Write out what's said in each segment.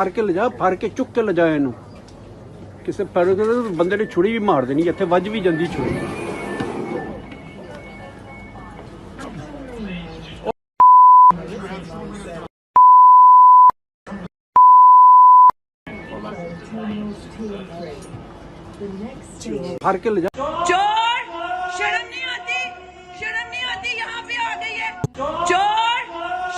ਫੜ ਕੇ ਲਿਜਾ, ਫੜ ਕੇ ਚੁੱਕ ਕੇ ਲਿਜਾ ਇਹਨੂੰ। ਕਿਸੇ ਪੈਰ ਦੇ ਬੰਦੇ ਨੇ ਛੁਰੀ ਵੀ ਮਾਰ ਦੇਣੀ, ਇੱਥੇ ਵੱਜ ਵੀ ਜਾਂਦੀ ਛੁਰੀ। फड़ के ले जा। चोर, शर्म नहीं आती, शर्म नहीं आती, यहाँ पे आ गई है चोर,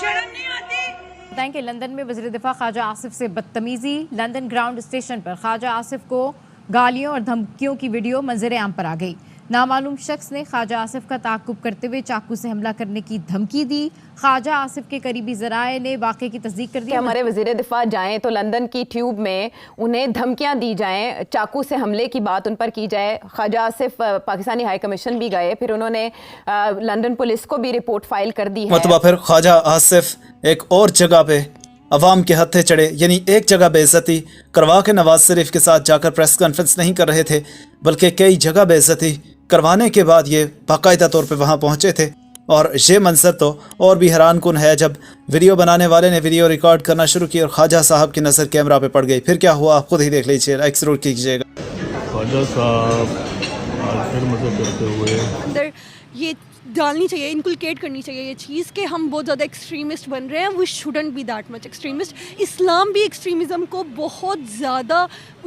शर्म नहीं आती। बताएं कि लंदन में वज़ीर दिफा ख्वाजा आसिफ से बदतमीजी। लंदन ग्राउंड स्टेशन पर ख्वाजा आसिफ को गालियों और धमकियों की वीडियो मंजर आम पर आ गई। नामालूम शख्स ने ख्वाजा आसिफ का ताक़ुब करते हुए चाकू से हमला करने की धमकी दी। ख्वाजा आसिफ के करीबी ज़राए ने वाक़े की तस्दीक कर दी। हमारे वज़ीर दिफा जाएं तो लंदन की ट्यूब में उन्हें धमकियां दी जाएं, चाकू से हमले की बात उन पर की जाए। ख्वाजा आसिफ पाकिस्तानी हाई कमीशन भी गए, फिर उन्होंने लंदन पुलिस को भी रिपोर्ट फाइल कर दी है। मतलब फिर ख्वाजा आसिफ एक और जगह पे अवाम के हत्थे चढ़े, यानी एक जगह बेइज्जती करवा के नवाज शरीफ के साथ जाकर प्रेस कॉन्फ्रेंस नहीं कर रहे थे, बल्कि कई जगह बेइज्जती करवाने के बाद ये बाकायदा तौर पे वहाँ पहुँचे थे। और ये मंजर तो और भी हैरान कुन है जब वीडियो बनाने वाले ने वीडियो रिकॉर्ड करना शुरू की और ख्वाजा साहब की नज़र कैमरा पे पड़ गई। फिर क्या हुआ आप खुद ही देख लीजिए, लाइक जरूर कीजिएगा। ख्वाजा साहब आज फिर मदद करते हुए अंदर ये डालनी चाहिए, इनकुलकेट करनी चाहिए ये चीज़ कि हम बहुत ज़्यादा एक्सट्रीमिस्ट बन रहे हैं। We shouldn't be that much extremist. Islam भी एक्सट्रीमिज़म को बहुत ज़्यादा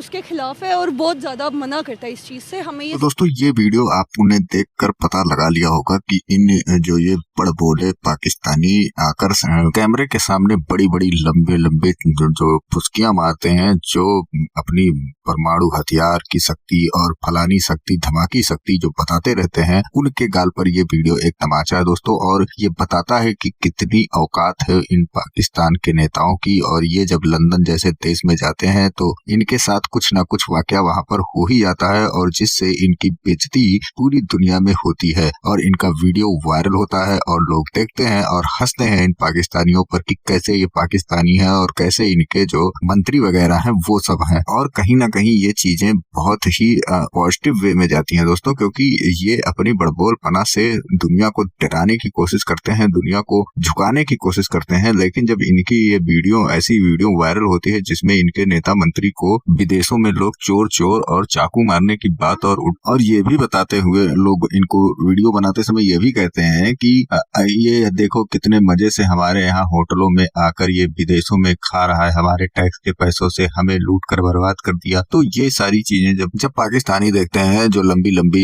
उसके खिलाफ है और बहुत ज़्यादा मना करता है इस चीज़ से। हमें ये तो दोस्तों ये वीडियो आपने देखकर पता लगा लिया होगा कि इन जो ये बड़बोले पाकिस्तानी आकर कैमरे के सामने बड़ी बड़ी लंबे लंबे जो फुसकियां मारते हैं, जो अपनी परमाणु हथियार की शक्ति और फलानी शक्ति धमाकी शक्ति जो बताते रहते हैं, उनके गाल पर ये वीडियो एक तमाचा है दोस्तों। और ये बताता है कि कितनी औकात है इन पाकिस्तान के नेताओं की। और ये जब लंदन जैसे देश में जाते हैं तो इनके साथ कुछ ना कुछ वाकया वहां पर हो ही जाता है, और जिससे इनकी बेइज्जती पूरी दुनिया में होती है और इनका वीडियो वायरल होता है और लोग देखते हैं और हंसते हैं इन पाकिस्तानियों पर कि कैसे ये पाकिस्तानी है और कैसे इनके जो मंत्री वगैरह हैं वो सब हैं। और कहीं ना कहीं ये चीजें बहुत ही पॉजिटिव वे में जाती हैं दोस्तों, क्योंकि ये अपनी बड़बोलपना से दुनिया को डराने की कोशिश करते हैं, दुनिया को झुकाने की कोशिश करते हैं। लेकिन जब इनकी ये वीडियो ऐसी वीडियो वायरल होती है जिसमें इनके नेता मंत्री को विदेशों में लोग चोर चोर और चाकू मारने की बात और ये भी बताते हुए लोग इनको वीडियो बनाते समय ये भी कहते हैं कि ये देखो कितने मजे से हमारे यहाँ होटलों में आकर ये विदेशों में खा रहा है, हमारे टैक्स के पैसों से हमें लूट कर बर्बाद कर दिया। तो ये सारी चीजें जब पाकिस्तानी देखते हैं जो लंबी लंबी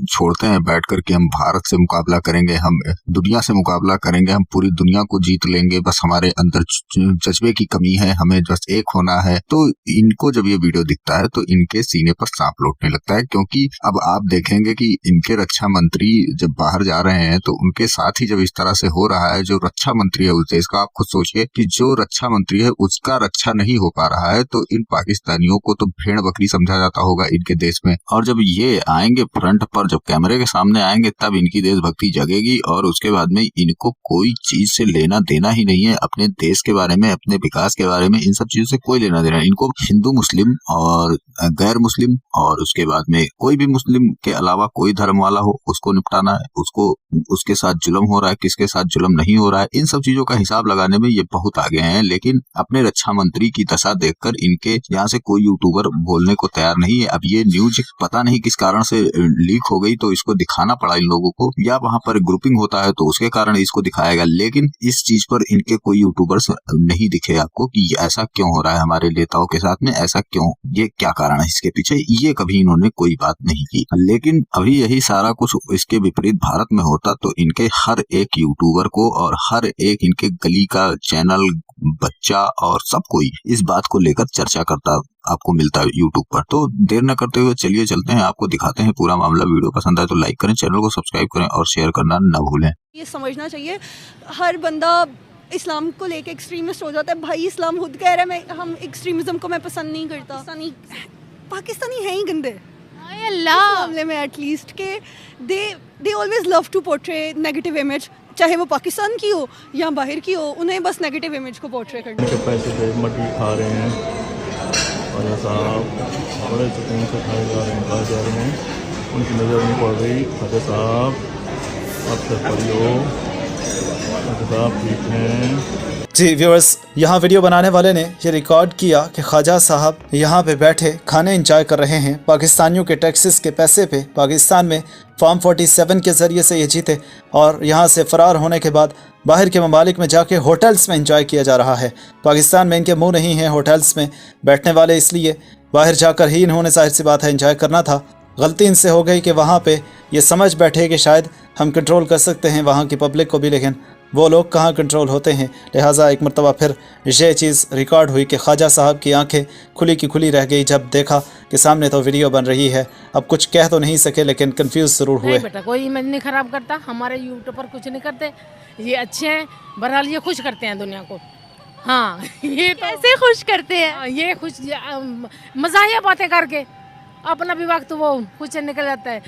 छोड़ते हैं बैठ कर कि हम भारत से मुकाबला करेंगे, हम दुनिया से मुकाबला करेंगे, हम पूरी दुनिया को जीत लेंगे, बस हमारे अंदर जज्बे की कमी है, हमें बस एक होना है। तो इनको जब ये वीडियो दिखता है तो इनके सीने पर सांप लौटने लगता है, क्योंकि अब आप देखेंगे कि इनके रक्षा मंत्री जब बाहर जा रहे हैं तो उनके साथ ही जब इस तरह से हो रहा है, जो रक्षा मंत्री है उस देश का, आप खुद सोचिए कि जो रक्षा मंत्री है उसका रक्षा नहीं हो पा रहा है, तो इन पाकिस्तानियों को तो भेड़ बकरी समझा जाता होगा इनके देश में। और जब ये आएंगे फ्रंट पर, जब कैमरे के सामने आएंगे, तब इनकी देशभक्ति जगेगी और उसके बाद में इनको कोई चीज से लेना देना ही नहीं है। अपने देश के बारे में, अपने विकास के बारे में, इन सब चीजों से कोई लेना देना है। इनको हिंदू मुस्लिम और गैर मुस्लिम और उसके बाद में कोई भी मुस्लिम के अलावा कोई धर्म वाला हो उसको निपटाना है, उसको उसके साथ जुल्म हो रहा है, किसके साथ जुल्म नहीं हो रहा है, इन सब चीजों का हिसाब लगाने में ये बहुत आगे हैं। लेकिन अपने रक्षा मंत्री की दशा देखकर इनके यहाँ से कोई यूट्यूबर बोलने को तैयार नहीं है। अब ये न्यूज पता नहीं किस कारण से लीक हो गई तो इसको दिखाना पड़ा इन लोगों को, या वहां पर ग्रुपिंग होता है तो उसके कारण इसको दिखाएगा। लेकिन इस चीज पर इनके कोई यूट्यूबर्स नहीं दिखे आपको कि ऐसा क्यों हो रहा है हमारे नेताओं के साथ में, ऐसा क्यों, ये क्या कारण है इसके पीछे, ये कभी इन्होंने कोई बात नहीं की। लेकिन अभी यही सारा कुछ इसके विपरीत भारत में होता तो इनके हर एक यूट्यूबर को और हर एक इनके गली का चैनल, बच्चा और सब कोई इस बात को लेकर चर्चा करता आपको मिलता है यूट्यूब पर। तो देर न करते हुए चलिए चलते हैं, आपको दिखाते हैं पूरा मामला। वीडियो पसंद आए तो लाइक करें, चैनल को सब्सक्राइब करें और शेयर करना न भूलें। ये समझना चाहिए, हर बंदा इस्लाम को लेके एक्सट्रीमिस्ट हो जाता है। भाई इस्लाम खुद कह रहा है हम एक्सट्रीमिज्म को मैं पसंद नहीं करता। पाकिस्तानी है ही गंदे मामले में, एटलीस्ट के they always love to portray negative image, चाहे वो पाकिस्तान की हो या बाहर की हो, उन्हें बस नेगेटिव इमेज को पोर्ट्रे करना है। पैसे से मट्टी खा रहे हैं और साहब बड़े सुकून से खाए जा रहे हैं, उनकी नज़र नहीं पड़ रही। ख्वाजा साहब आप सब पढ़ियो, ख्वाजा साहब ठीक हैं। जी व्यूअर्स, यहाँ वीडियो बनाने वाले ने ये रिकॉर्ड किया कि ख्वाजा साहब यहाँ पे बैठे खाने इंजॉय कर रहे हैं। पाकिस्तानियों के टैक्सेस के पैसे पे पाकिस्तान में फॉर्म 47 के ज़रिए से ये जीते और यहाँ से फ़रार होने के बाद बाहर के ममालिक में जाके होटल्स में इंजॉय किया जा रहा है। पाकिस्तान में इनके मुँह नहीं है होटल्स में बैठने वाले, इसलिए बाहर जाकर ही इन्होंने जाहिर सी बात है इंजॉय करना था। गलती इनसे हो गई कि वहाँ पे ये समझ बैठे कि शायद हम कंट्रोल कर सकते हैं वहाँ की पब्लिक को भी, लेकिन वो लोग कहाँ कंट्रोल होते हैं। लिहाजा एक मरतबा फिर ये चीज़ रिकॉर्ड हुई कि ख्वाजा साहब की आंखें खुली की खुली रह गई जब देखा कि सामने तो वीडियो बन रही है। अब कुछ कह तो नहीं सके लेकिन कंफ्यूज ज़रूर हुए। बेटा कोई इमेज नहीं खराब करता, हमारे यूट्यूब पर कुछ नहीं करते, ये अच्छे हैं, बहरहाल ये खुश करते हैं दुनिया को। हाँ ये तो कैसे खुश करते हैं? ये खुश मज़ाहिया बातें करके अपना भी वक्त वो कुछ निकल जाता है,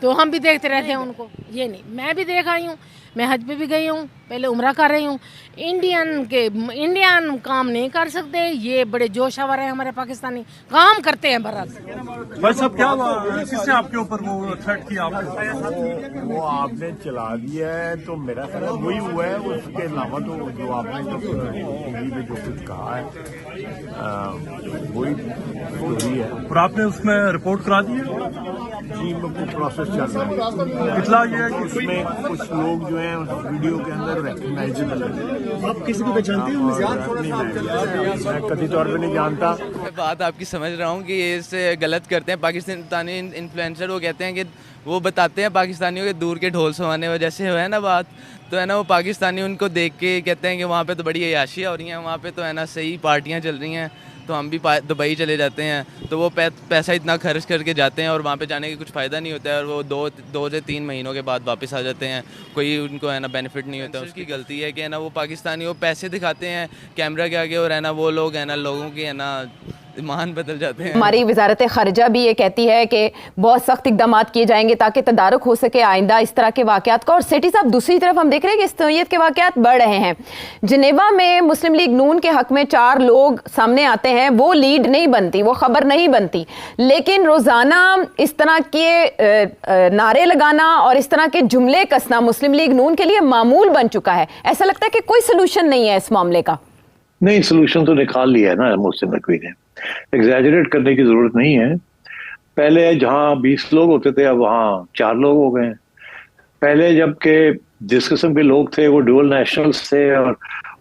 तो हम भी देखते रहते हैं उनको। ये नहीं, मैं भी देख आई हूँ, मैं हज पे भी गई हूँ, पहले उम्रा कर रही हूँ। इंडियन काम नहीं कर सकते, ये बड़े जोशावर हैं हमारे पाकिस्तानी, काम करते हैं बरस। भाई साहब क्या किसने आपके ऊपर वो थ्रेट किया आपको? वो आपने चला दिया है तो मेरा ख्याल वही हुआ है, उसके अलावा तो जो आपने टीवी में जो कुछ कहा है वही स्टोरी है। और आपने उसमें रिपोर्ट करा दी है? जी वो प्रोसेस चल रहा है। इतना ये है कि उसमें कुछ लोग जो हैं उस वीडियो के अंदर रिकग्नाइजेबल है। आप किसी को पहचानते हैं? मैं कभी तौर पे नहीं जानता। बात आपकी समझ रहा हूँ कि ये इससे गलत करते हैं पाकिस्तानी इन्फ्लुएंसर। वो कहते हैं कि वो बताते हैं पाकिस्तानियों के दूर के ढोल सुहाने वजह से है ना बात, तो है ना वो पाकिस्तानी उनको देख के कहते हैं कि वहाँ पे तो बड़ी अयाशियाँ हो रही हैं, वहाँ पे तो है ना सही पार्टियाँ चल रही हैं, तो हम भी दुबई चले जाते हैं। तो वो पैसा इतना खर्च करके जाते हैं और वहाँ पे जाने का कुछ फ़ायदा नहीं होता है, और वो दो से 3 महीनों के बाद वापस आ जाते हैं, कोई उनको है ना बेनिफिट नहीं होता। उसकी गलती है कि है ना वो पाकिस्तानी वो पैसे दिखाते हैं कैमरा के आगे, और है ना वो लोग है ना लोगों की है ना ईमान बदल जाते हैं। हमारी वजारत ख़ारिजा भी ये कहती है कि बहुत सख्त इकदाम किए जाएंगे ताकि तदारुक हो सके आइंदा इस तरह के वाक़यात का। और सेठी साहब दूसरी तरफ हम देख रहे हैं कि इस नौयत के वाक़यात बढ़ रहे हैं। जिनेवा में मुस्लिम लीग नून के हक़ में 4 लोग सामने आते हैं, वो लीड नहीं बनती, वो ख़बर नहीं बनती, लेकिन रोज़ाना इस तरह के नारे लगाना और इस तरह के जुमले कसना मुस्लिम लीग नून के लिए मामूल बन चुका है। ऐसा लगता है कि कोई सलूशन नहीं है इस मामले का। नहीं, सलूशन तो निकाल लिया है ना मुस्लिम नकवी ने, एग्जैजरेट करने की जरूरत नहीं है। पहले जहां 20 लोग होते थे अब वहां 4 लोग हो गए। पहले जबकि जिस किस्म के लोग थे वो ड्यूअल नेशनल्स थे और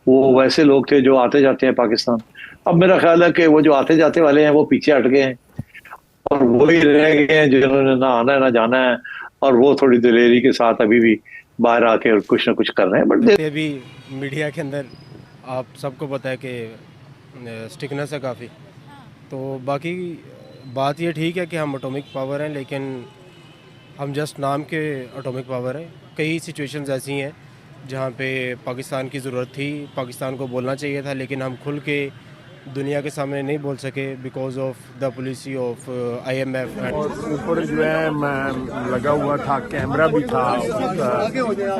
वो वैसे लोग थे जो आते जाते हैं पाकिस्तान। अब मेरा ख्याल है कि वो जो आते जाते वाले हैं वो पीछे हट गए हैं और वही रह गए हैं जिन्होंने ना आना है ना जाना है, और वो थोड़ी दिलेरी के साथ अभी भी बाहर आके कुछ ना कुछ कर रहे हैं। बट अभी मीडिया के अंदर आप सबको पता है कि स्टिकनेस है काफ़ी, तो बाकी बात ये ठीक है कि हम एटॉमिक पावर हैं, लेकिन हम जस्ट नाम के एटॉमिक पावर हैं। कई सिचुएशंस ऐसी हैं जहाँ पे पाकिस्तान की ज़रूरत थी, पाकिस्तान को बोलना चाहिए था, लेकिन हम खुल के दुनिया के सामने नहीं बोल सके because of the policy of IMF। और ऊपर जो है मैं लगा हुआ था कैमरा भी था,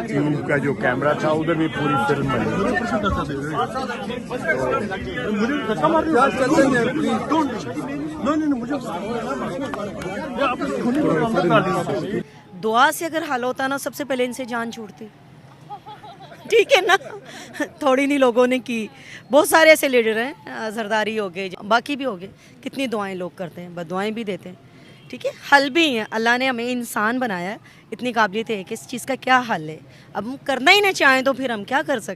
ट्यूब का जो कैमरा था उधर भी पूरी फिल्म है। दुआ से अगर हल होता ना सबसे पहले इनसे जान छूटती, ठीक है ना। थोड़ी नहीं लोगों ने की, बहुत सारे ऐसे लीडर हैं, जरदारी हो गए, बाकी भी हो गए, कितनी दुआएं लोग करते हैं, बददुआएं भी देते हैं, ठीक है, हल भी हैं। अल्लाह ने हमें इंसान बनाया है, इतनी काबिलियत है कि इस चीज़ का क्या हल है। अब हम करना ही ना चाहें तो फिर हम क्या कर सकते हैं।